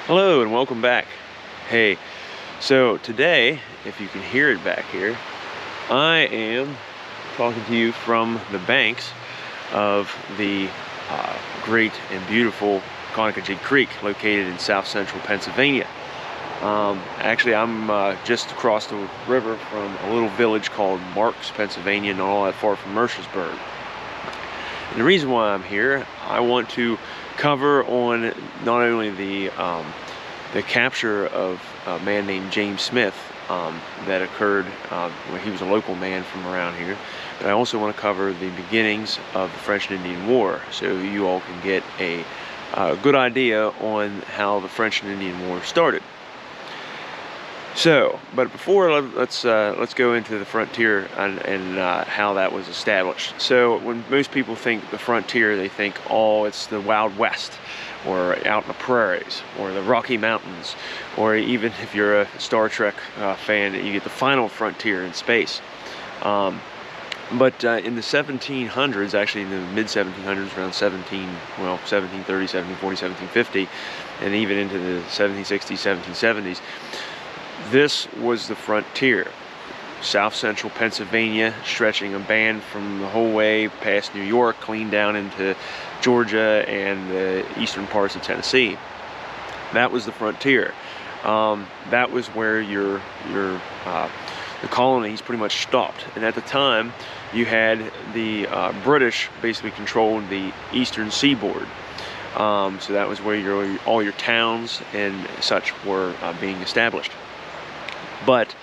Hello and welcome back. Hey, so today, if you can hear it back here, I am talking to you from the banks of the great and beautiful Conococheague Creek located in south central Pennsylvania. Actually, I'm just across the river from a little village called Marks, Pennsylvania, not all that far from Mercersburg. And the reason why I'm here, I want to cover on not only the capture of a man named James Smith that occurred when he was a local man from around here, but I also want to cover the beginnings of the French and Indian War, so you all can get a good idea on how the French and Indian War started. So, but before, let's go into the frontier and how that was established. So, when most people think the frontier, they think, oh, it's the Wild West, or out in the prairies, or the Rocky Mountains, or even if you're a Star Trek fan, you get the final frontier in space. But in the 1700s, actually in the mid-1700s, around 1730, 1740, 1750, and even into the 1760s, 1770s, this was the frontier. South central Pennsylvania, stretching a band from the whole way past New York, clean down into Georgia and the eastern parts of Tennessee. That was the frontier. That was where the colonies pretty much stopped. And at the time, you had the British basically controlled the eastern seaboard. So that was where all your towns and such were being established. But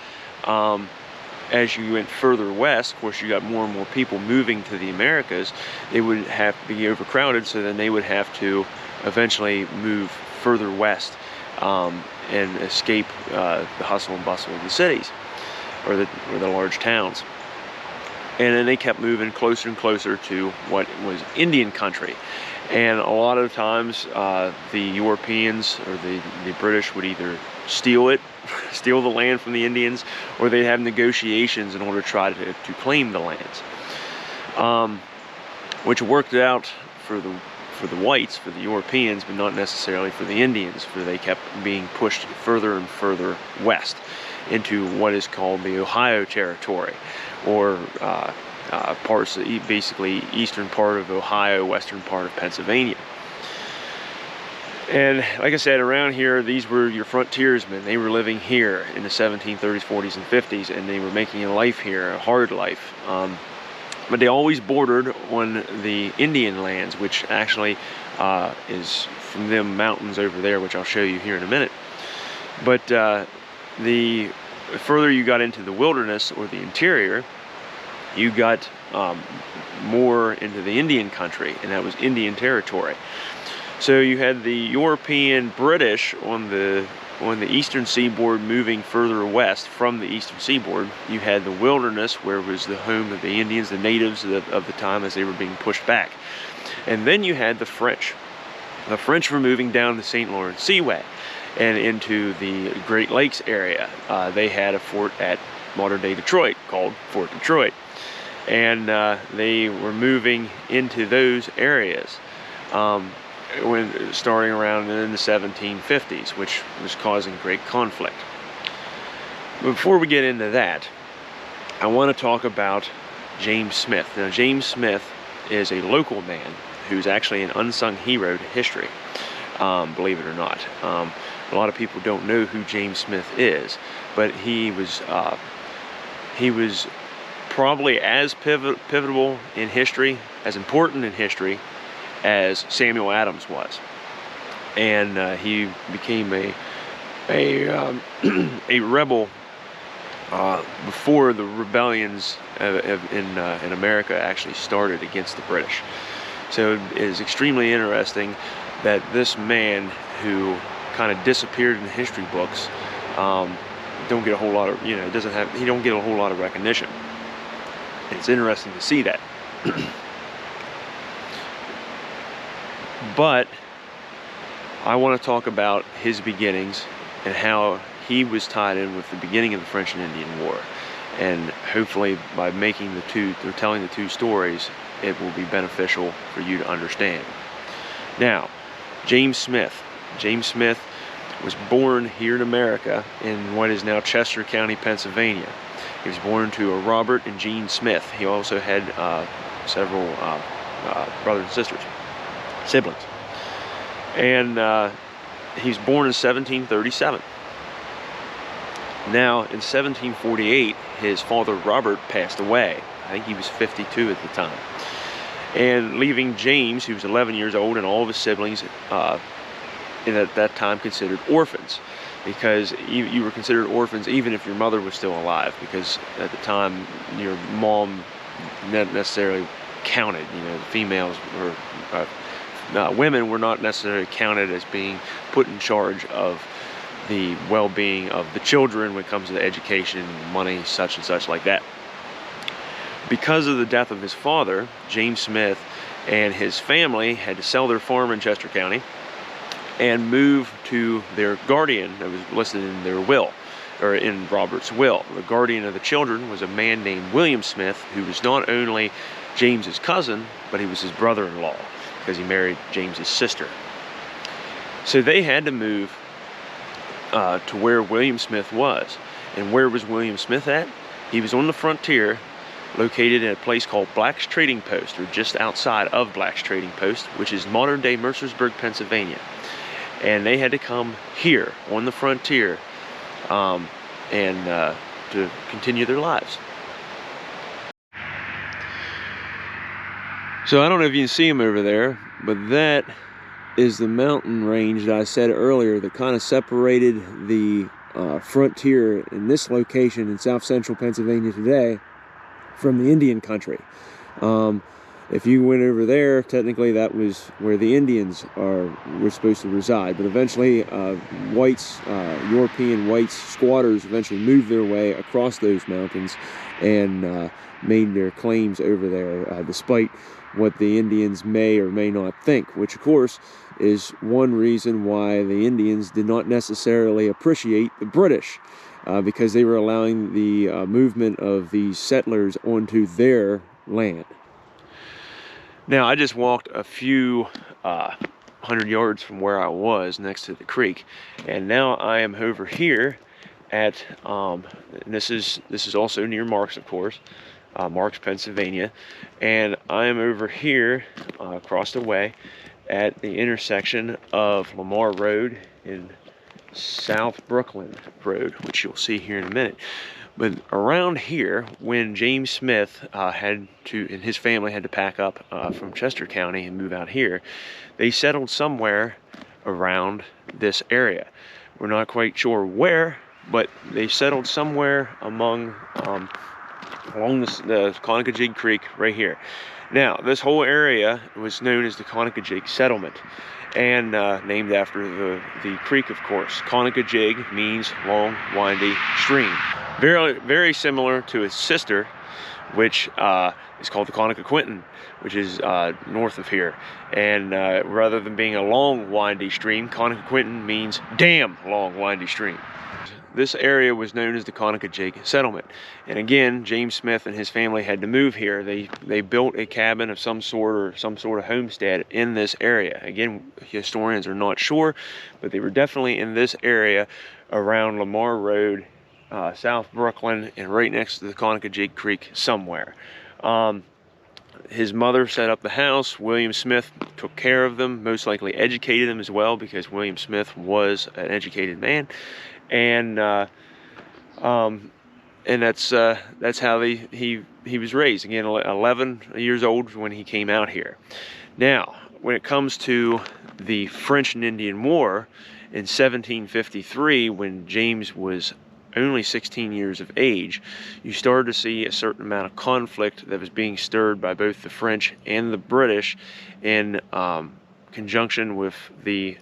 as you went further west, of course, you got more and more people moving to the Americas. They would have to be overcrowded, so then they would have to eventually move further west and escape the hustle and bustle of the cities or the large towns. And then they kept moving closer and closer to what was Indian country. And a lot of times the Europeans or the British would either steal the land from the Indians, or they'd have negotiations in order to try to claim the lands, which worked out for the whites, for the Europeans, but not necessarily for the Indians, for they kept being pushed further and further west into what is called the Ohio Territory, or parts, basically eastern part of Ohio, western part of Pennsylvania. And like I said, around here, these were your frontiersmen. They were living here in the 1730s, 40s, and 50s, and they were making a life here, a hard life. But they always bordered on the Indian lands, which actually is from them mountains over there, which I'll show you here in a minute. But the further you got into the wilderness or the interior, you got more into the Indian country, and that was Indian territory. So you had the European British on the eastern seaboard moving further west from the eastern seaboard. You had the wilderness, where was the home of the Indians, the natives of the time, as they were being pushed back. And then you had the French. The French were moving down the St. Lawrence Seaway and into the Great Lakes area. They had a fort at modern-day Detroit called Fort Detroit. And they were moving into those areas starting around in the 1750s, which was causing great conflict. But before we get into that, I want to talk about James Smith. Now, James Smith is a local man who's actually an unsung hero to history, believe it or not. A lot of people don't know who James Smith is, but he was probably as pivotal in history, as important in history, as Samuel Adams was. And he became a rebel before the rebellions in America actually started against the British. So it is extremely interesting that this man, who kind of disappeared in the history books, don't get a whole lot of, he don't get a whole lot of recognition. It's interesting to see that. But I want to talk about his beginnings and how he was tied in with the beginning of the French and Indian War. And hopefully by telling the two stories, it will be beneficial for you to understand. Now, James Smith. James Smith was born here in America in what is now Chester County, Pennsylvania. He was born to a Robert and Jean Smith. He also had several brothers and sisters, siblings. And he was born in 1737. Now, in 1748, his father Robert passed away. I think he was 52 at the time. And leaving James, who was 11 years old, and all of his siblings at that time considered orphans, because you were considered orphans even if your mother was still alive, because at the time your mom not necessarily counted. You know, the females were women were not necessarily counted as being put in charge of the well-being of the children when it comes to the education, money, such and such like that. Because of the death of his father, James Smith and his family had to sell their farm in Chester County and move to their guardian that was listed in their will, or in Robert's will. The guardian of the children was a man named William Smith, who was not only James's cousin, but he was his brother-in-law, because he married James's sister. So they had to move to where William Smith was. And where was William Smith at? He was on the frontier, located at a place called Black's Trading Post, or just outside of Black's Trading Post, which is modern-day Mercersburg, Pennsylvania. And they had to come here on the frontier to continue their lives. So I don't know if you can see them over there, but that is the mountain range that I said earlier that kind of separated the frontier in this location in south central Pennsylvania today from the Indian country. If you went over there, technically that was where the Indians were supposed to reside, but eventually European whites, squatters, eventually moved their way across those mountains and made their claims over there, despite what the Indians may or may not think, which of course is one reason why the Indians did not necessarily appreciate the British, because they were allowing the movement of these settlers onto their land. Now, I just walked a few 100 yards from where I was next to the creek, and now I am over here at, and this is also near Marks, of course, Marks, Pennsylvania, and I am over here across the way at the intersection of Lamar Road and South Brooklyn Road, which you'll see here in a minute. But around here, when James Smith and his family had to pack up from Chester County and move out here, they settled somewhere around this area. We're not quite sure where, but they settled somewhere along the Conacajig Creek right here. Now, this whole area was known as the Conacajig Settlement, and named after the creek, of course. Conacajig means long, windy stream. Very, very similar to its sister, which is called the Conocoquinton, which is north of here. And rather than being a long, windy stream, Conocoquinton means damn long, windy stream. This area was known as the Conacajig Settlement. And again, James Smith and his family had to move here. They built a cabin of some sort, or some sort of homestead in this area. Again, historians are not sure, but they were definitely in this area around Lamar Road, South Brooklyn, and right next to the Conacajig Creek somewhere. His mother set up the house. William Smith took care of them, most likely educated them as well, because William Smith was an educated man. And that's how he was raised. Again, 11 years old when he came out here. Now, when it comes to the French and Indian War in 1753, when James was only 16 years of age, you started to see a certain amount of conflict that was being stirred by both the French and the British in conjunction with the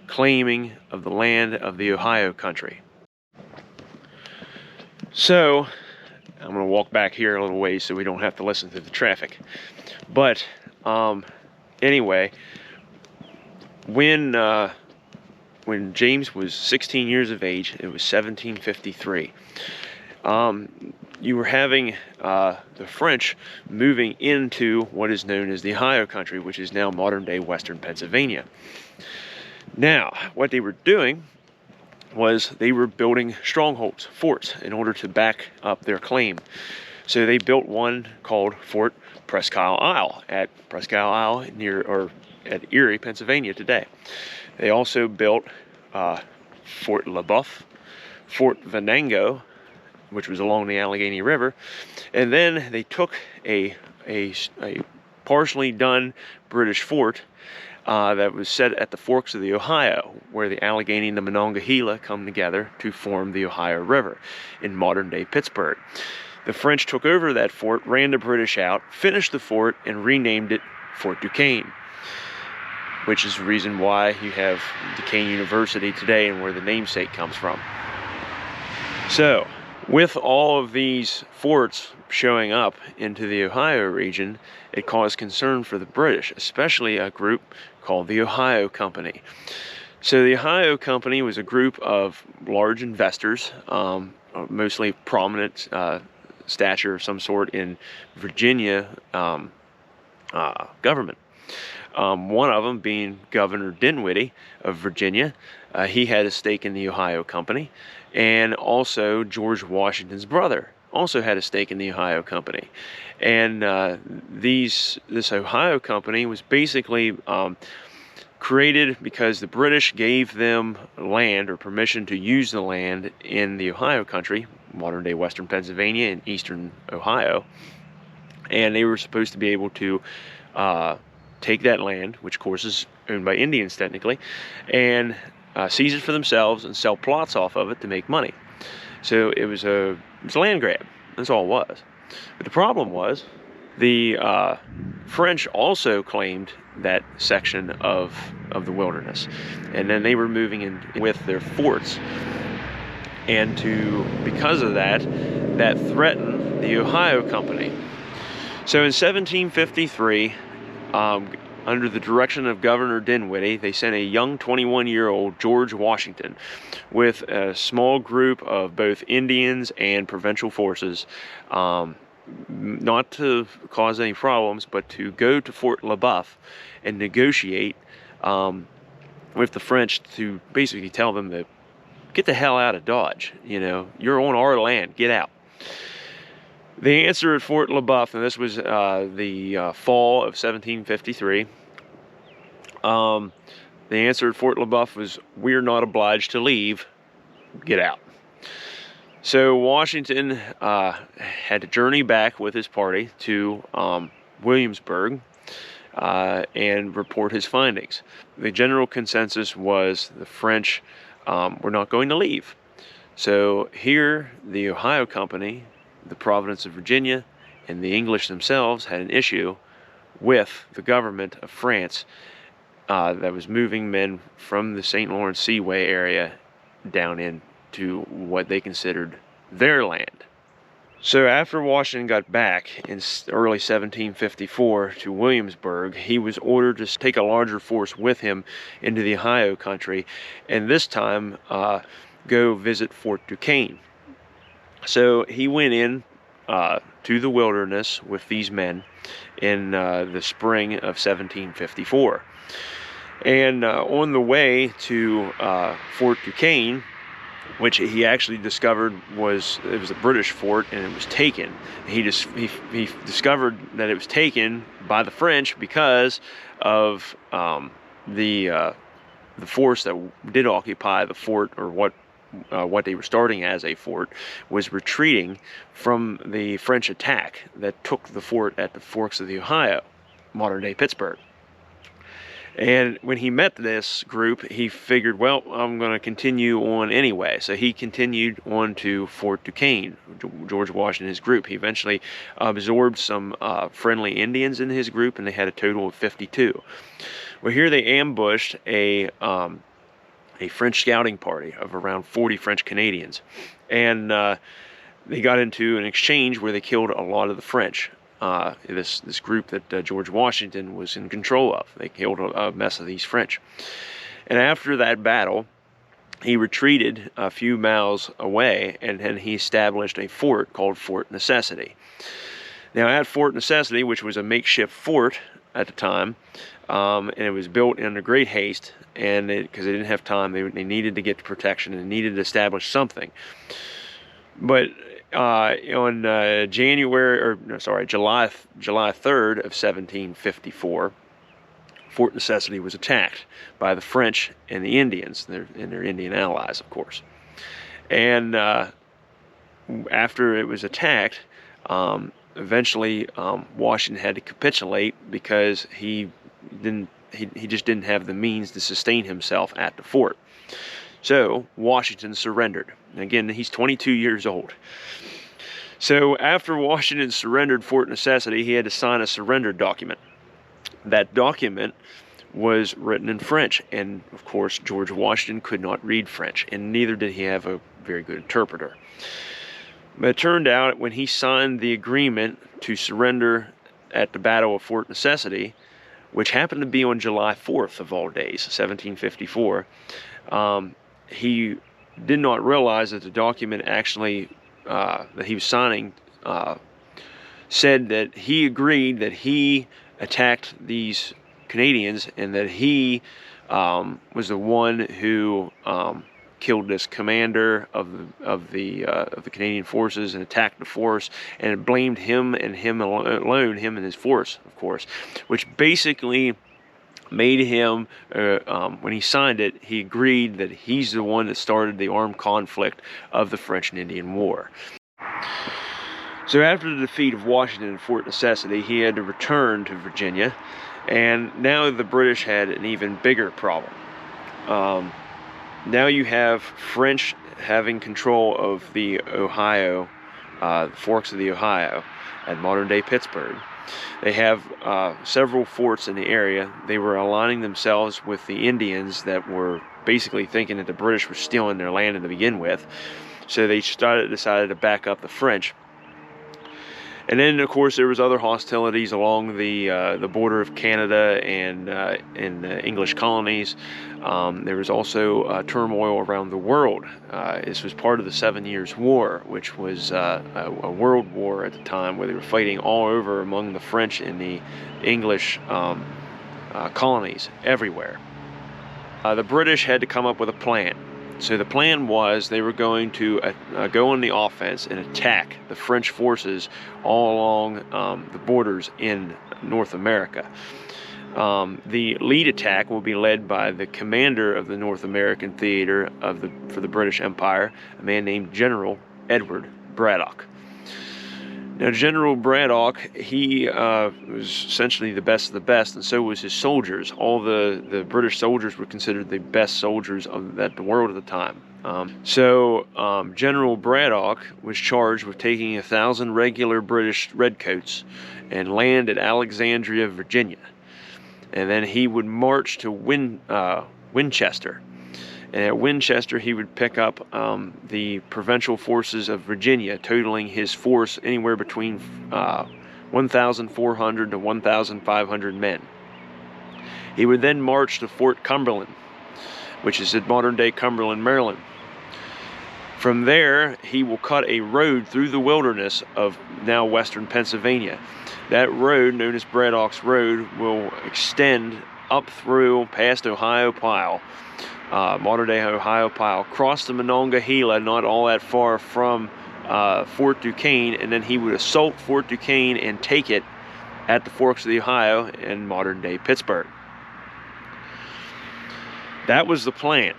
claiming of the land of the Ohio country. So, I'm going to walk back here a little ways so we don't have to listen to the traffic. But, anyway, when James was 16 years of age, it was 1753. You were having the French moving into what is known as the Ohio country, which is now modern-day western Pennsylvania. Now, what they were doing was they were building strongholds, forts, in order to back up their claim. So they built one called Fort Presque Isle at at Erie, Pennsylvania today. They also built Fort LeBoeuf, Fort Venango, which was along the Allegheny River, and then they took a partially done British fort that was set at the forks of the Ohio, where the Allegheny and the Monongahela come together to form the Ohio River in modern-day Pittsburgh. The French took over that fort, ran the British out, finished the fort, and renamed it Fort Duquesne, which is the reason why you have Duquesne University today and where the namesake comes from. So, with all of these forts showing up into the Ohio region, it caused concern for the British, especially a group called the Ohio Company. So the Ohio Company was a group of large investors, mostly prominent stature of some sort in Virginia government. One of them being Governor Dinwiddie of Virginia. He had a stake in the Ohio Company, and also George Washington's brother also had a stake in the Ohio Company. And this Ohio Company was basically created because the British gave them land or permission to use the land in the Ohio country, modern-day western Pennsylvania and eastern Ohio, and they were supposed to be able to take that land, which of course is owned by Indians technically, and seize it for themselves and sell plots off of it to make money. So it was a land grab. That's all it was. But the problem was the French also claimed that section of the wilderness, and then they were moving in with their forts, and because of that threatened the Ohio Company. So in 1753, under the direction of Governor Dinwiddie, they sent a young 21-year-old George Washington with a small group of both Indians and provincial forces, not to cause any problems, but to go to Fort LeBoeuf and negotiate with the French to basically tell them to get the hell out of Dodge. You know, you're on our land, get out. The answer at Fort LeBoeuf, and this was the fall of 1753, the answer at Fort LeBoeuf was, "We're not obliged to leave, get out." So Washington had to journey back with his party to Williamsburg and report his findings. The general consensus was the French were not going to leave. So here, the Ohio Company, the Province of Virginia, and the English themselves had an issue with the government of France that was moving men from the St. Lawrence Seaway area down into what they considered their land. So after Washington got back in early 1754 to Williamsburg, he was ordered to take a larger force with him into the Ohio country, and this time go visit Fort Duquesne. So he went in to the wilderness with these men in the spring of 1754. And on the way to Fort Duquesne, which he actually discovered was a British fort and it was taken. He discovered that it was taken by the French because of the force that did occupy the fort, or what they were starting as a fort, was retreating from the French attack that took the fort at the forks of the Ohio, modern-day Pittsburgh. And when he met this group, he figured, well, I'm going to continue on anyway. So he continued on to Fort Duquesne, George Washington's group. He eventually absorbed some friendly Indians in his group, and they had a total of 52. Well, here they ambushed a French scouting party of around 40 French Canadians. And they got into an exchange where they killed a lot of the French. This group that George Washington was in control of. They killed a mess of these French. And after that battle, he retreated a few miles away, and then he established a fort called Fort Necessity. Now at Fort Necessity, which was a makeshift fort at the time, and it was built in a great haste, and because they didn't have time, they needed to get protection and needed to establish something. But on July 3rd of 1754, Fort Necessity was attacked by the French and the Indians, and their Indian allies, of course. And after it was attacked, eventually Washington had to capitulate because he just didn't have the means to sustain himself at the fort. So Washington surrendered. And again, he's 22 years old. So after Washington surrendered Fort Necessity, he had to sign a surrender document. That document was written in French, and of course George Washington could not read French, and neither did he have a very good interpreter. But it turned out when he signed the agreement to surrender at the Battle of Fort Necessity, which happened to be on July 4th of all days, 1754, he did not realize that the document actually that he was signing said that he agreed that he attacked these Canadians, and that he was the one who killed this commander of the Canadian forces and attacked the force, and it blamed him and him alone, him and his force, of course, which basically made him, when he signed it, he agreed that he's the one that started the armed conflict of the French and Indian War. So after the defeat of Washington at Fort Necessity, he had to return to Virginia, and now the British had an even bigger problem. Now you have French having control of the Ohio, the forks of the Ohio at modern-day Pittsburgh. They have several forts in the area. They were aligning themselves with the Indians that were basically thinking that the British were stealing their land to begin with. So they decided to back up the French. And then, of course, there was other hostilities along the border of Canada and in the English colonies. There was also turmoil around the world. This was part of the 7 Years' War, which was a world war at the time, where they were fighting all over among the French and the English colonies everywhere. The British had to come up with a plan. So the plan was they were going to go on the offense and attack the French forces all along the borders in North America. The lead attack will be led by the commander of the North American theater for the British Empire, a man named General Edward Braddock. Now, General Braddock, he was essentially the best of the best, and so was his soldiers. All the British soldiers were considered the best soldiers of the world at the time. General Braddock was charged with taking 1,000 regular British redcoats and land at Alexandria, Virginia. And then he would march to Winchester. And at Winchester, he would pick up the provincial forces of Virginia, totaling his force anywhere between 1,400 to 1,500 men. He would then march to Fort Cumberland, which is at modern-day Cumberland, Maryland. From there, he will cut a road through the wilderness of now western Pennsylvania. That road, known as Braddock's Road, will extend up through past Ohiopyle, modern-day Ohiopyle, cross the Monongahela, not all that far from Fort Duquesne, and then he would assault Fort Duquesne and take it at the forks of the Ohio in modern-day Pittsburgh. That was the plan.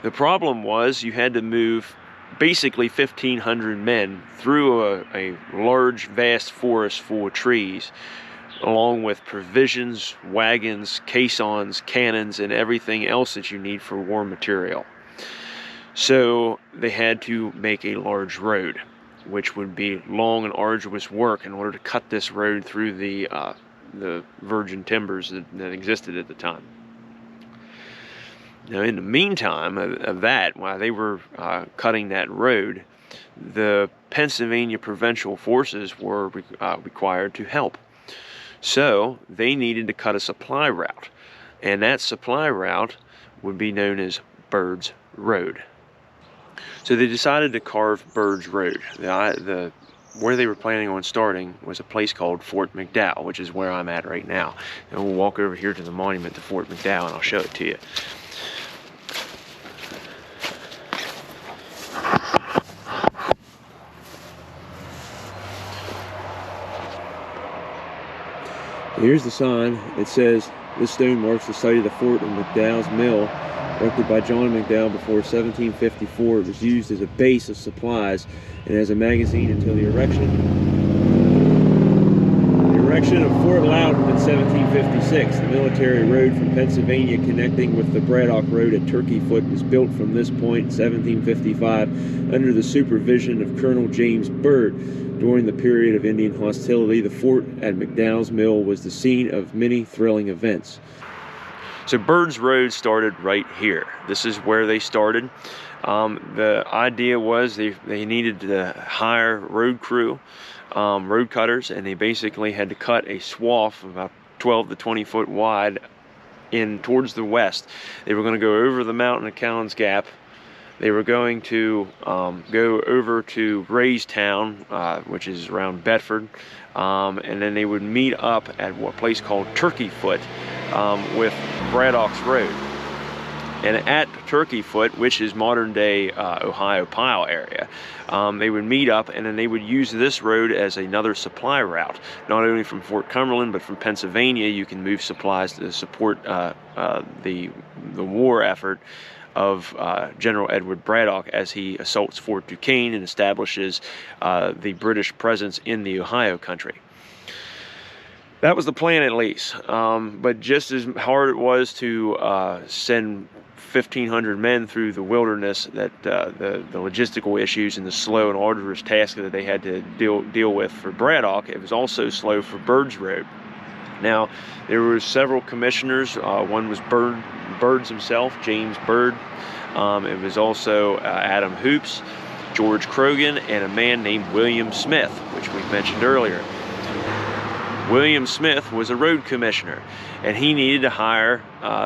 The problem was you had to move basically 1,500 men through a large, vast forest full of trees, along with provisions, wagons, caissons, cannons, and everything else that you need for war material. So they had to make a large road, which would be long and arduous work in order to cut this road through the virgin timbers that existed at the time. Now, in the meantime of that, while they were cutting that road, the Pennsylvania provincial forces were required to help. So they needed to cut a supply route, and that supply route would be known as Bird's Road. So they decided to carve Bird's Road. The where they were planning on starting was a place called Fort Mcdowell, which is where I'm at right now. And we'll walk over here to the monument to Fort Mcdowell, and I'll show it to you. Here's the sign. It says, "This stone marks the site of the fort of McDowell's Mill, erected by John Mcdowell before 1754. It was used as a base of supplies and as a magazine until the erection of Fort Loudon in 1756. The military road from Pennsylvania connecting with the Braddock Road at Turkey Foot was built from this point in 1755 under the supervision of Colonel James Byrd. During the period of Indian hostility, the fort at McDowell's Mill was the scene of many thrilling events." So Byrd's Road started right here. This is where they started. The idea was they needed to hire road crew, road cutters, and they basically had to cut a swath about 12 to 20 foot wide in towards the west. They were going to go over the mountain of Callan's Gap. They were going to go over to Raystown, which is around Bedford, and then they would meet up at a place called Turkey Foot with Braddock's Road. And at Turkey Foot, which is modern-day Ohio Pile area, they would meet up, and then they would use this road as another supply route. Not only from Fort Cumberland, but from Pennsylvania, you can move supplies to support the war effort of General Edward Braddock as he assaults Fort Duquesne and establishes the British presence in the Ohio country. That was the plan, at least. But just as hard it was to send 1,500 men through the wilderness, that the logistical issues and the slow and arduous task that they had to deal with for Braddock, it was also slow for Byrd's Road. Now, there were several commissioners. One was Byrd's himself, James Byrd. It was also Adam Hoops, George Croghan, and a man named William Smith, which we mentioned earlier. William Smith was a road commissioner, and he needed to hire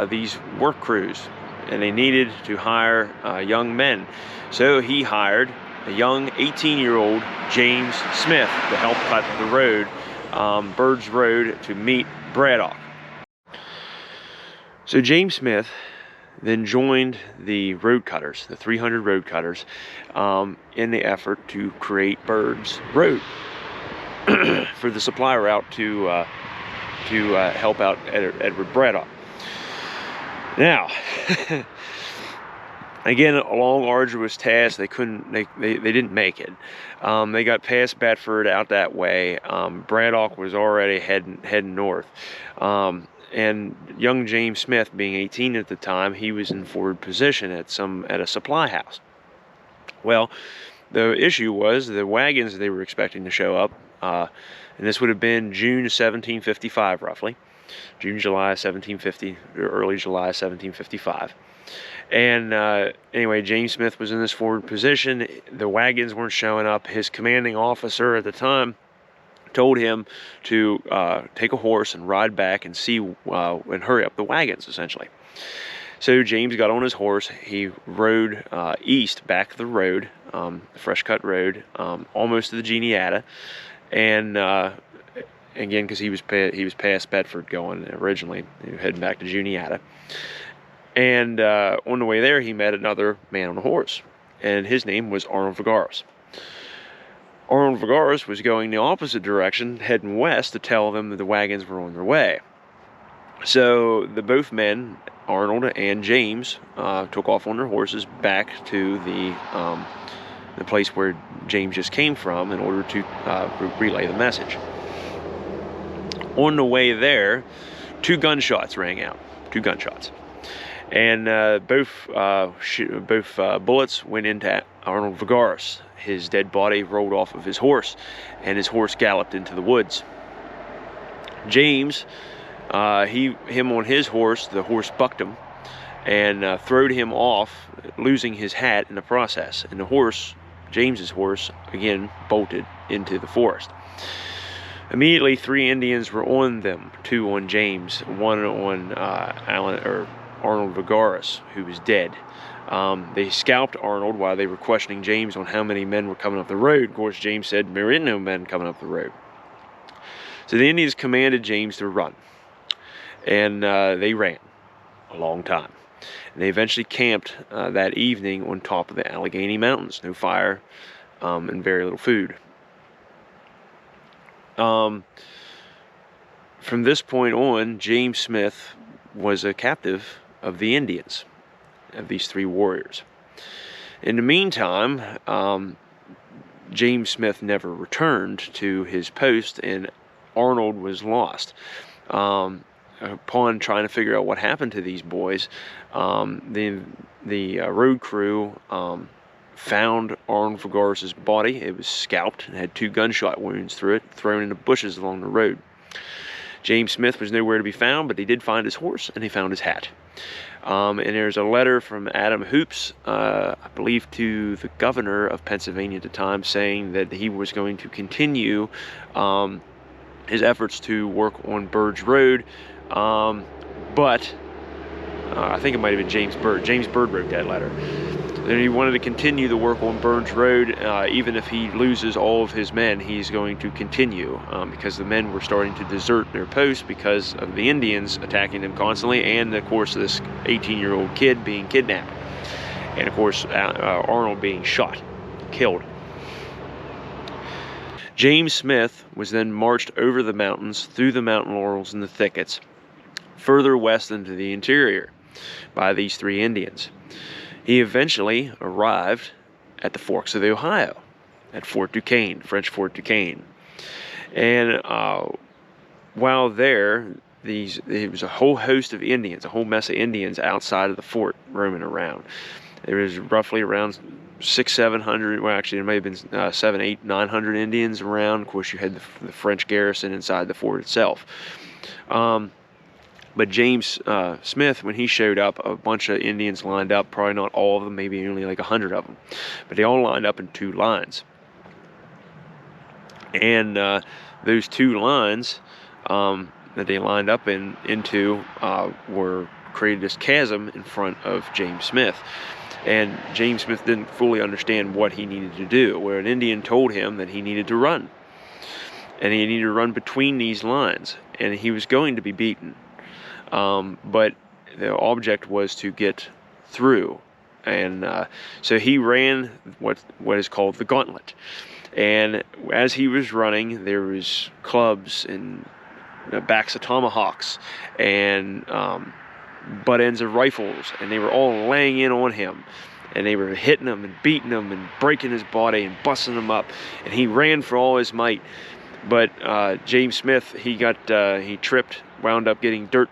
these work crews, and they needed to hire young men. So he hired a young 18-year-old James Smith to help cut the road, Byrd's Road, to meet Braddock. So James Smith then joined the road cutters, the 300 road cutters, in the effort to create Byrd's Road for the supply route to help out Edward Braddock. Now, again, a long, arduous task. They didn't make it. They got past Bedford out that way. Braddock was already heading north. And young James Smith, being 18 at the time, he was in forward position at a supply house. Well, the issue was the wagons they were expecting to show up, and this would have been June 1755, roughly. June, July 1750, or early July 1755. And anyway, James Smith was in this forward position. The wagons weren't showing up. His commanding officer at the time told him to take a horse and ride back and see and hurry up the wagons, essentially. So James got on his horse. He rode east back the road, the fresh cut road, almost to the Juniata, and again, because he was past Bedford going originally, heading back to Juniata. And on the way there, he met another man on a horse, and his name was Arnold Vigaris. Arnold Vigaris was going the opposite direction, heading west, to tell them that the wagons were on their way. So both men, Arnold and James, took off on their horses back to the place where James just came from in order to relay the message. On the way there, two gunshots rang out. Two gunshots. And both bullets went into Arnold Vigaris. His dead body rolled off of his horse, and his horse galloped into the woods. James, him on his horse, the horse bucked him and throwed him off, losing his hat in the process. And the horse, James's horse, again bolted into the forest. Immediately, 3 Indians were on them, 2 on James, 1 on Arnold Vigaris, who was dead. They scalped Arnold while they were questioning James on how many men were coming up the road. Of course, James said there ain't no men coming up the road. So the Indians commanded James to run, and they ran a long time. And they eventually camped that evening on top of the Allegheny Mountains. No fire and very little food. From this point on, James Smith was a captive of the Indians, of these three warriors. In the meantime, James Smith never returned to his post, and Arnold was lost. Upon trying to figure out what happened to these boys, the road crew found Arnold Fergaris's body. It was scalped and had 2 gunshot wounds through it, thrown into bushes along the road. James Smith was nowhere to be found, but he did find his horse and he found his hat. And there's a letter from Adam Hoops, I believe to the governor of Pennsylvania at the time, saying that he was going to continue his efforts to work on Bird's Road, but I think it might have been James Byrd. James Byrd wrote that letter. And he wanted to continue the work on Bird's Road. Even if he loses all of his men, he's going to continue because the men were starting to desert their posts because of the Indians attacking them constantly, and of course this 18-year-old kid being kidnapped, and of course Arnold being shot, killed. James Smith was then marched over the mountains, through the mountain laurels and the thickets, further west into the interior by these 3 Indians. He eventually arrived at the forks of the Ohio, at Fort Duquesne, French Fort Duquesne. And while there, there was a whole host of Indians, a whole mess of Indians outside of the fort roaming around. There was roughly around 600-700, well actually there may have been 700-900 Indians around. Of course you had the French garrison inside the fort itself. But James Smith, when he showed up, a bunch of Indians lined up, probably not all of them, maybe only like 100 of them. But they all lined up in 2 lines. And those 2 lines that they lined up into were created this chasm in front of James Smith. And James Smith didn't fully understand what he needed to do, where an Indian told him that he needed to run. And he needed to run between these lines. And he was going to be beaten. But the object was to get through, and so he ran what is called the gauntlet. And as he was running, there was clubs and backs of tomahawks and butt ends of rifles, and they were all laying in on him, and they were hitting him and beating him and breaking his body and busting him up, and he ran for all his might. But James Smith, he tripped, wound up getting dirt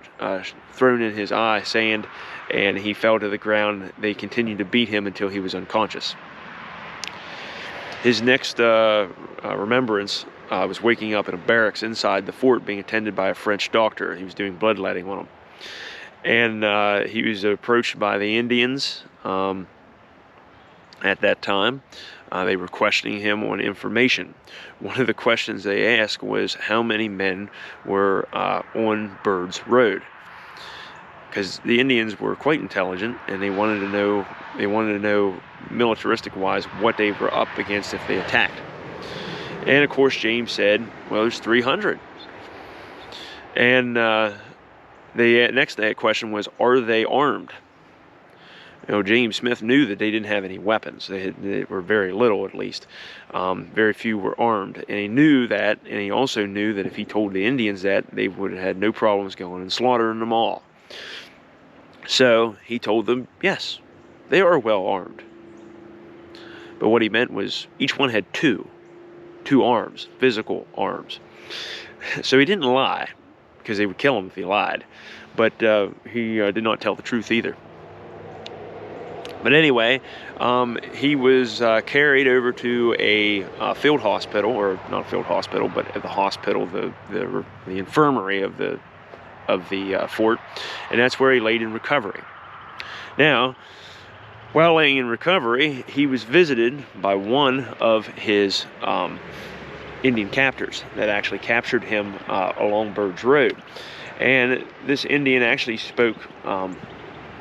thrown in his eye, sand, and he fell to the ground. They continued to beat him until he was unconscious. His next remembrance was waking up in a barracks inside the fort, being attended by a French doctor. He was doing bloodletting on him. And he was approached by the Indians at that time. They were questioning him on information. One of the questions they asked was how many men were on Bird's Road, because the Indians were quite intelligent, and they wanted to know militaristic-wise what they were up against if they attacked. And of course, James said, "Well, there's 300." And the next question was, "Are they armed?" James Smith knew that they didn't have any weapons. They were very little, at least. Very few were armed. And he knew that, and he also knew that if he told the Indians that, they would have had no problems going and slaughtering them all. So he told them, yes, they are well armed. But what he meant was each one had two arms, physical arms. So he didn't lie, because they would kill him if he lied. But he did not tell the truth either. But anyway, he was carried over to a field hospital, or not a field hospital, but at the hospital, the infirmary of the fort, and that's where he laid in recovery. Now, while laying in recovery, he was visited by one of his Indian captors that actually captured him along Bird's Road. And this Indian actually spoke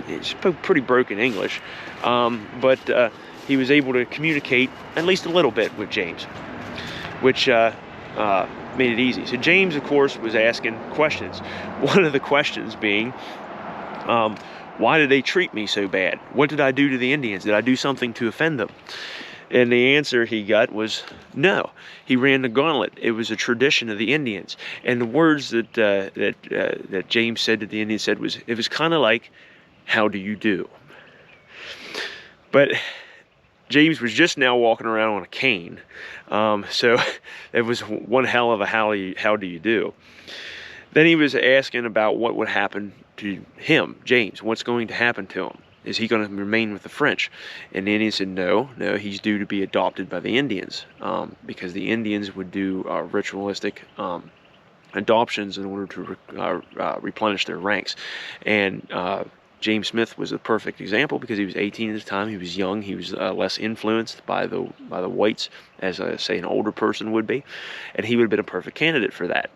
he spoke pretty broken English, but he was able to communicate at least a little bit with James, which made it easy. So James, of course, was asking questions. One of the questions being, why did they treat me so bad? What did I do to the Indians? Did I do something to offend them? And the answer he got was no. He ran the gauntlet. It was a tradition of the Indians. And the words that James said to the Indians said was, it was kind of like, how do you do? But James was just now walking around on a cane. So it was one hell of a how do you do. Then he was asking about what would happen to him, James. What's going to happen to him? Is he going to remain with the French? And the Indians said, no, he's due to be adopted by the Indians, because the Indians would do ritualistic adoptions in order to replenish their ranks. And James Smith was a perfect example because he was 18 at the time. He was young. He was less influenced by the whites, as say an older person would be, and he would have been a perfect candidate for that.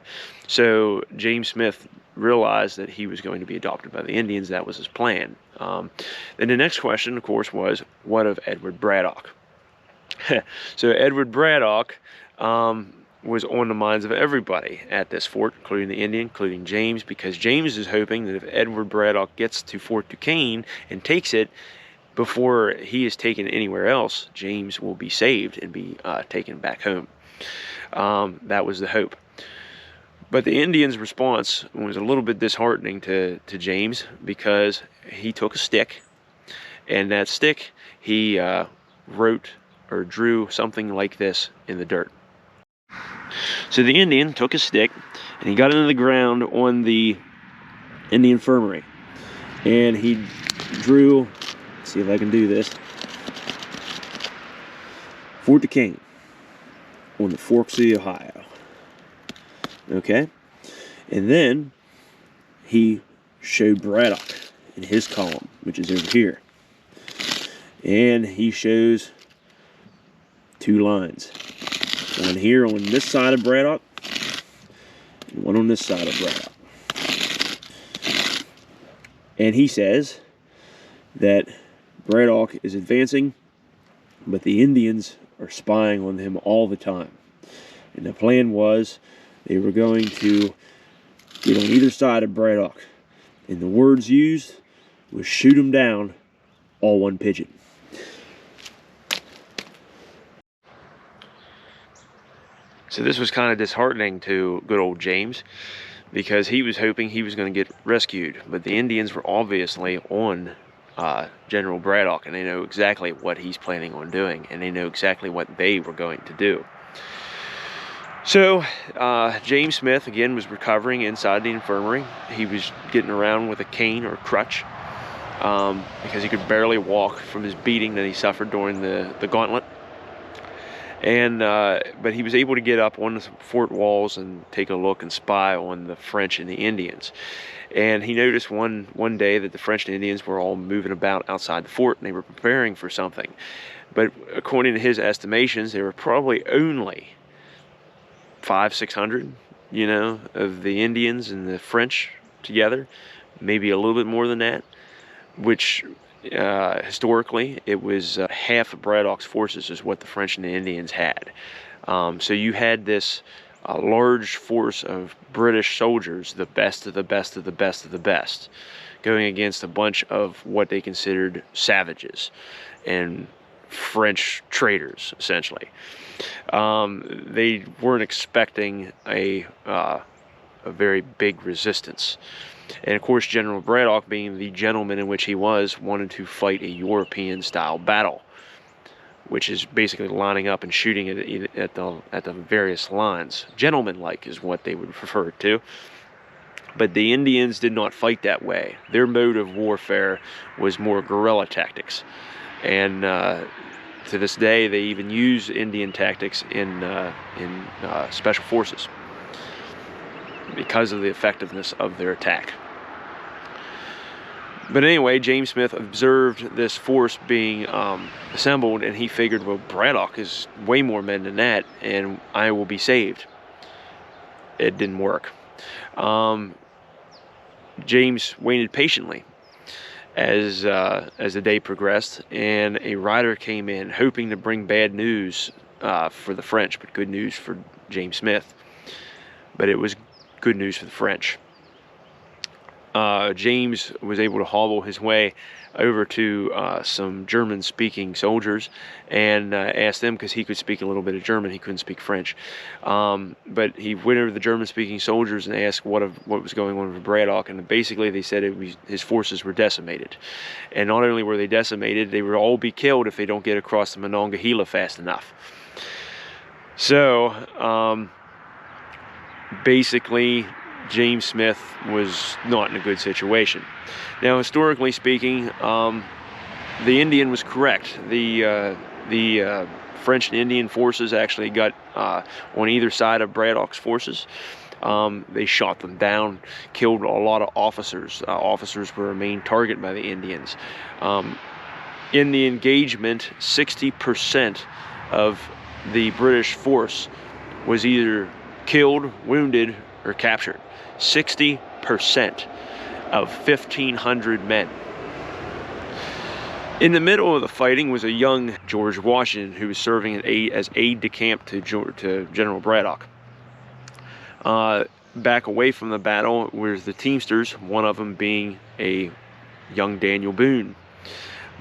So James Smith realized that he was going to be adopted by the Indians. That was his plan. Then the next question, of course, was what of Edward Braddock? So Edward Braddock was on the minds of everybody at this fort, including the Indian, including James, because James is hoping that if Edward Braddock gets to Fort Duquesne and takes it before he is taken anywhere else, James will be saved and be taken back home. That was the hope. But the Indians' response was a little bit disheartening to James, because he took a stick, and that stick he wrote or drew something like this in the dirt. So the Indian took a stick and he got into the ground on the in the infirmary, and he drew, let's see if I can do this, Fort Duquesne on the forks of the Ohio. Okay, and then he showed Braddock in his column, which is over here, and he shows two lines, one here on this side of Braddock and one on this side of Braddock. And he says that Braddock is advancing, but the Indians are spying on him all the time, and the plan was they were going to get on either side of Braddock, and the words used was shoot him down, all one pigeon. So this was kind of disheartening to good old James, because he was hoping he was going to get rescued, but the Indians were obviously on General Braddock, and they know exactly what he's planning on doing, and they know exactly what they were going to do. So James Smith, again, was recovering inside the infirmary. He was getting around with a cane or a crutch, because he could barely walk from his beating that he suffered during the gauntlet. And but he was able to get up on the fort walls and take a look and spy on the French and the Indians. And he noticed one day that the French and Indians were all moving about outside the fort, and they were preparing for something. But according to his estimations, there were probably only 500-600, of the Indians and the French together, maybe a little bit more than that, which historically it was half of Braddock's forces is what the French and the Indians had. So you had this large force of British soldiers, the best of the best of the best of the best, going against a bunch of what they considered savages and French traitors, essentially. They weren't expecting a very big resistance. And of course, General Braddock, being the gentleman in which he was, wanted to fight a European-style battle, which is basically lining up and shooting at the various lines. Gentleman-like is what they would refer to. But the Indians did not fight that way. Their mode of warfare was more guerrilla tactics, and to this day, they even use Indian tactics in special forces because of the effectiveness of their attack. But anyway, James Smith observed this force being assembled, and he figured, well, Braddock is way more men than that, and I will be saved. It didn't work. James waited patiently as the day progressed, and a rider came in hoping to bring bad news for the French, but good news for James Smith. But it was good news for the French. James was able to hobble his way over to some German-speaking soldiers and asked them, because he could speak a little bit of German, he couldn't speak French. But he went over to the German-speaking soldiers and asked what was going on with Braddock, and basically they said his forces were decimated. And not only were they decimated, they would all be killed if they don't get across the Monongahela fast enough. So basically, James Smith was not in a good situation. Now, historically speaking, the Indian was correct. The French and Indian forces actually got on either side of Braddock's forces. They shot them down, killed a lot of officers. Officers were a main target by the Indians. In the engagement, 60% of the British force was either killed, wounded, or captured. 60% of 1,500 men. In the middle of the fighting was a young George Washington, who was serving as aide-de-camp to General Braddock. Back away from the battle was the Teamsters, one of them being a young Daniel Boone.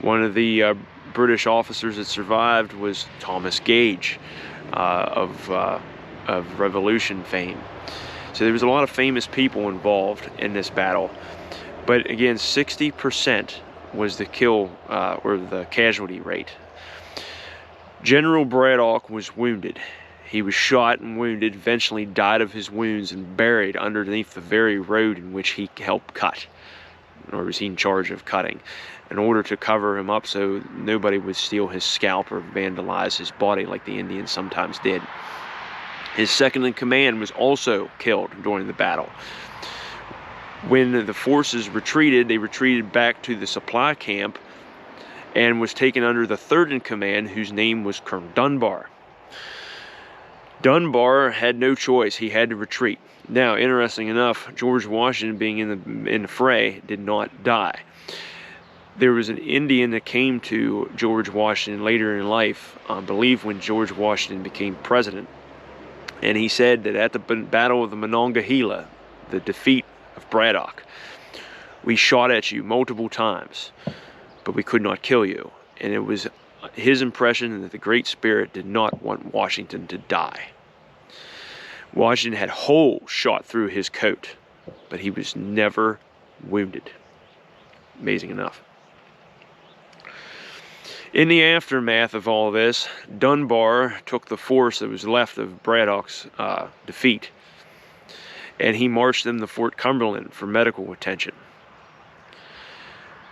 One of the British officers that survived was Thomas Gage of Revolution fame. So there was a lot of famous people involved in this battle. But again, 60% was the kill or the casualty rate. General Braddock was wounded. He was shot and wounded, eventually died of his wounds and buried underneath the very road in which he helped cut, or was he in charge of cutting, in order to cover him up so nobody would steal his scalp or vandalize his body like the Indians sometimes did. His second in command was also killed during the battle. When the forces retreated, they retreated back to the supply camp and was taken under the third in command, whose name was Colonel Dunbar. Dunbar had no choice. He had to retreat. Now, interesting enough, George Washington, being in the fray, did not die. There was an Indian that came to George Washington later in life, I believe when George Washington became president, and he said that at the Battle of the Monongahela, the defeat of Braddock, we shot at you multiple times, but we could not kill you. And it was his impression that the Great Spirit did not want Washington to die. Washington had holes shot through his coat, but he was never wounded. Amazing enough. In the aftermath of all this, Dunbar took the force that was left of Braddock's defeat, and he marched them to Fort Cumberland for medical attention.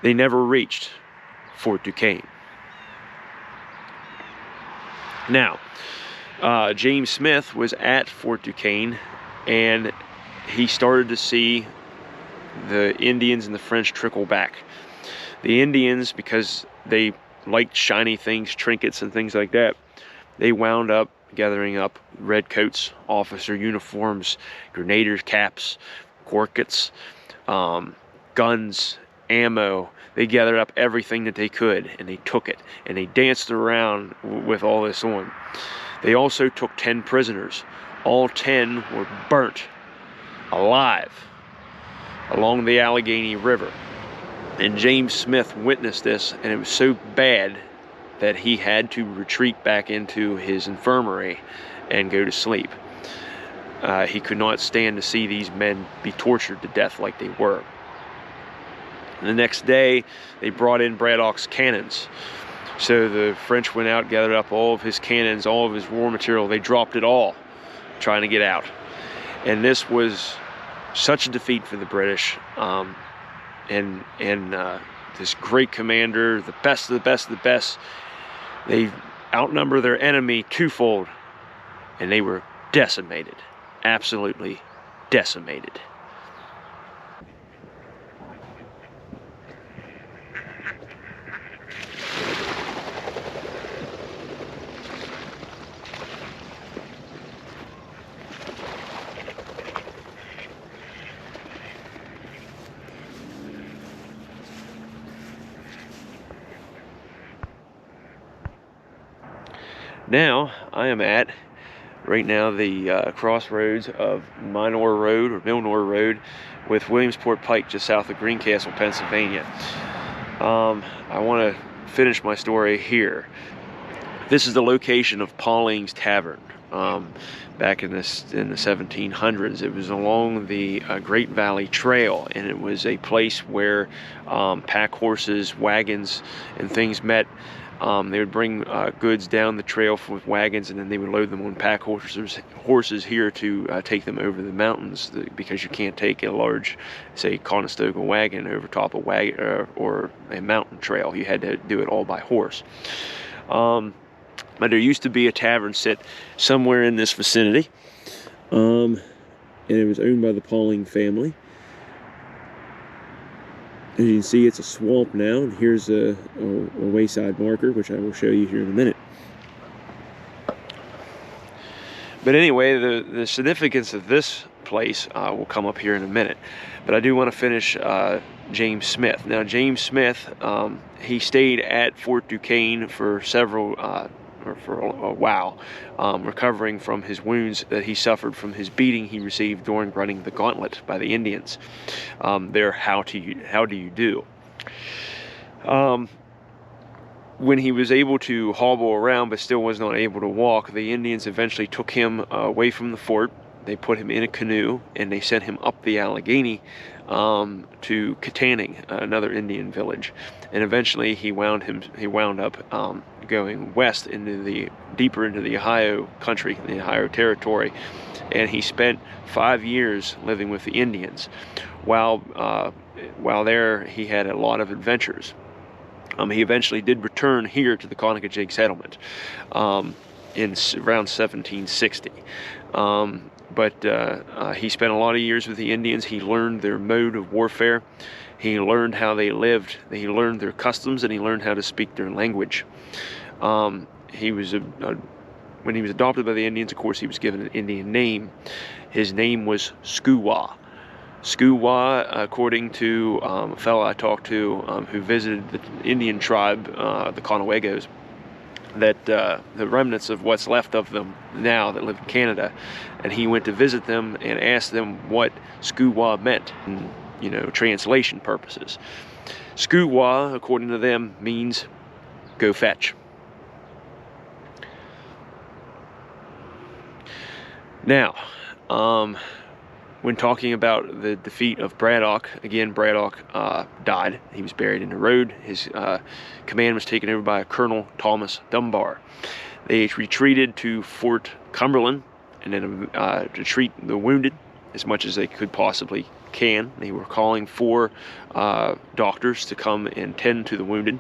They never reached Fort Duquesne. Now, James Smith was at Fort Duquesne, and he started to see the Indians and the French trickle back. The Indians, because they liked shiny things, trinkets and things like that, they wound up gathering up redcoats, officer uniforms, grenadiers' caps, corkets, guns, ammo. They gathered up everything that they could, and they took it, and they danced around with all this on. They also took 10 prisoners. All 10 were burnt alive along the Allegheny River. And James Smith witnessed this, and it was so bad that he had to retreat back into his infirmary and go to sleep. He could not stand to see these men be tortured to death like they were. The next day, they brought in Braddock's cannons. So the French went out, gathered up all of his cannons, all of his war material. They dropped it all, trying to get out. And this was such a defeat for the British. And this great commander, the best of the best of the best, they outnumber their enemy twofold, and they were decimated, absolutely decimated. Now I am at right now the crossroads of Minor Road or Milnor Road with Williamsport Pike, just south of Greencastle, Pennsylvania. I want to finish my story here. This is the location of Pauling's Tavern. Back in the 1700s, it was along the Great Valley Trail, and it was a place where pack horses, wagons, and things met. They would bring goods down the trail with wagons, and then they would load them on pack horses here to take them over the mountains, because you can't take a large, say, Conestoga wagon over top of wagon or a mountain trail. You had to do it all by horse. But there used to be a tavern set somewhere in this vicinity, and it was owned by the Pauling family. As you can see, it's a swamp now, and here's a wayside marker, which I will show you here in a minute. But anyway, the significance of this place will come up here in a minute. But I do want to finish James Smith. Now, James Smith, he stayed at Fort Duquesne for for a while, recovering from his wounds that he suffered from his beating he received during running the gauntlet by the Indians. Their how do you do? When he was able to hobble around but still was not able to walk, the Indians eventually took him away from the fort. They put him in a canoe and they sent him up the Allegheny to Katanning, another Indian village, and eventually he wound up going west deeper into the Ohio country, the Ohio territory, and he spent 5 years living with the Indians. While there, he had a lot of adventures. He eventually did return here to the Conacajig settlement in around 1760. But he spent a lot of years with the Indians. He learned their mode of warfare. He learned how they lived. He learned their customs, and he learned how to speak their language. When he was adopted by the Indians, of course, he was given an Indian name. His name was Skuwa. Skuwa, according to a fellow I talked to who visited the Indian tribe, the Conowagos, that the remnants of what's left of them now that live in Canada, and he went to visit them and asked them what Skuwa meant, translation purposes. Skuwa, according to them, means go fetch. Now, when talking about the defeat of Braddock, again, Braddock died. He was buried in the road. His command was taken over by Colonel Thomas Dunbar. They retreated to Fort Cumberland and then to treat the wounded as much as they could possibly can. They were calling for doctors to come and tend to the wounded.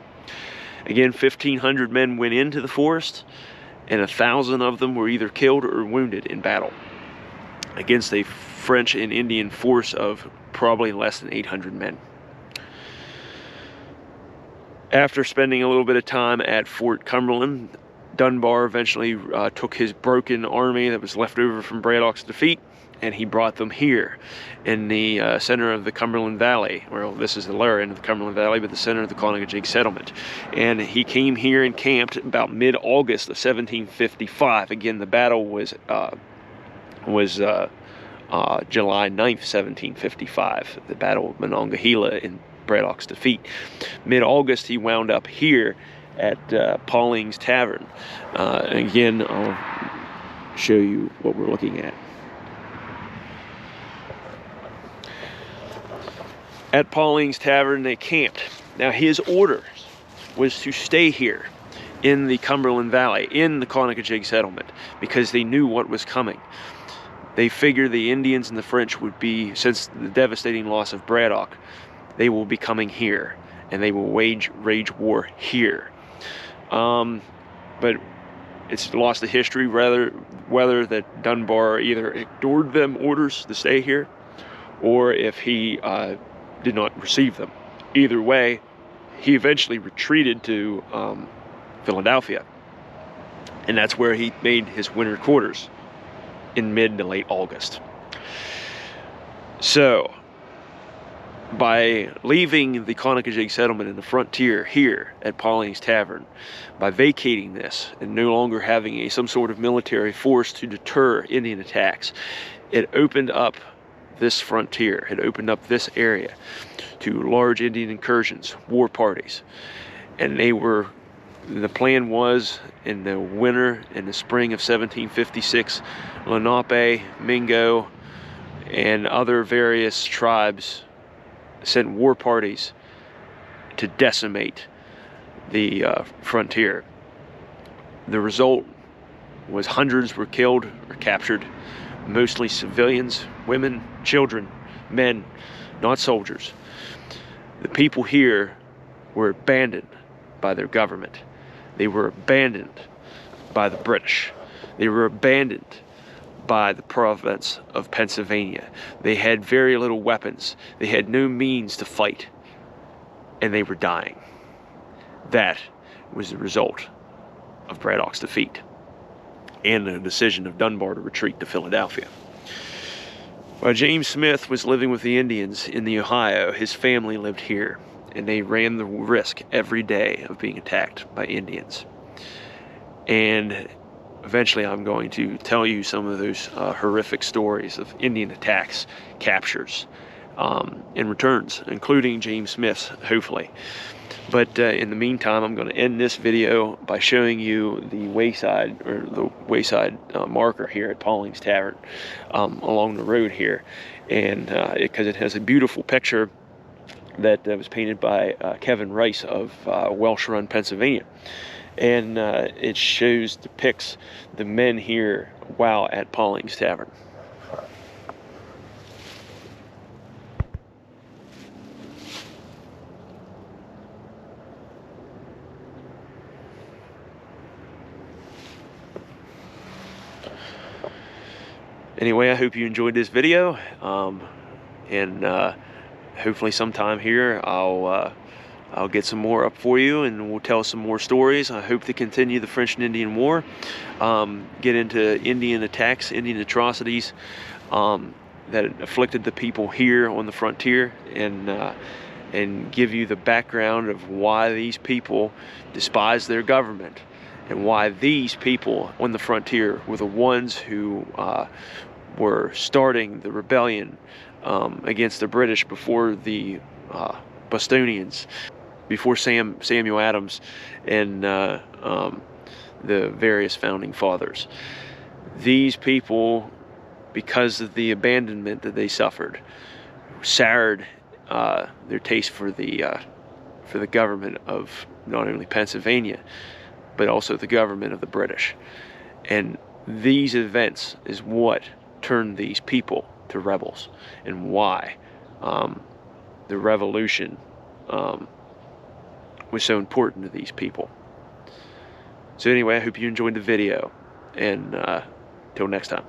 Again, 1,500 men went into the forest, and 1,000 of them were either killed or wounded in battle against a French and Indian force of probably less than 800 men. After spending a little bit of time at Fort Cumberland, Dunbar eventually took his broken army that was left over from Braddock's defeat, and he brought them here in the center of the Cumberland Valley. Well, this is the lower end of the Cumberland Valley, but the center of the Conacajig settlement. And he came here and camped about mid-August of 1755. Again, the battle was July 9th, 1755, the Battle of Monongahela in Braddock's defeat. Mid-August, he wound up here at Pauling's Tavern. Again, I'll show you what we're looking at. At Pauling's Tavern, they camped. Now, his orders was to stay here in the Cumberland Valley, in the Conacajig settlement, because they knew what was coming. They figured the Indians and the French would be, since the devastating loss of Braddock, they will be coming here, and they will wage war here. But it's lost to history, whether that Dunbar either ignored them orders to stay here, or if he did not receive them. Either way, he eventually retreated to Philadelphia, and that's where he made his winter quarters in mid to late August. So, by leaving the Conococheague settlement in the frontier here at Pauling's Tavern, by vacating this and no longer having some sort of military force to deter Indian attacks, it opened up this frontier, it opened up this area to large Indian incursions, war parties. And the plan was in the winter, in the spring of 1756, Lenape, Mingo, and other various tribes sent war parties to decimate the frontier. The result was hundreds were killed or captured, mostly civilians, women, children, men, not soldiers. The people here were abandoned by their government. They were abandoned by the British. They were abandoned by the province of Pennsylvania. They had very little weapons. They had no means to fight, and they were dying. That was the result of Braddock's defeat and the decision of Dunbar to retreat to Philadelphia. While James Smith was living with the Indians in the Ohio, his family lived here, and they ran the risk every day of being attacked by Indians. And eventually I'm going to tell you some of those horrific stories of Indian attacks, captures, and returns, including James Smith's, hopefully. But in the meantime, I'm going to end this video by showing you the wayside marker here at Pauling's Tavern along the road here, and because it has a beautiful picture that was painted by Kevin Rice of Welsh Run, Pennsylvania. And it depicts the men here while at Pauling's Tavern. Anyway, I hope you enjoyed this video, and hopefully sometime here I'll get some more up for you, and we'll tell some more stories. I hope to continue the French and Indian War, get into Indian attacks, Indian atrocities that afflicted the people here on the frontier, and give you the background of why these people despise their government, and why these people on the frontier were the ones who were starting the rebellion against the British before the Bostonians, before Samuel Adams and the various founding fathers. These people, because of the abandonment that they suffered, soured their taste for the government of not only Pennsylvania, but also the government of the British. And these events is what turned these people to rebels, and why the revolution was so important to these people. So anyway, I hope you enjoyed the video, and till next time.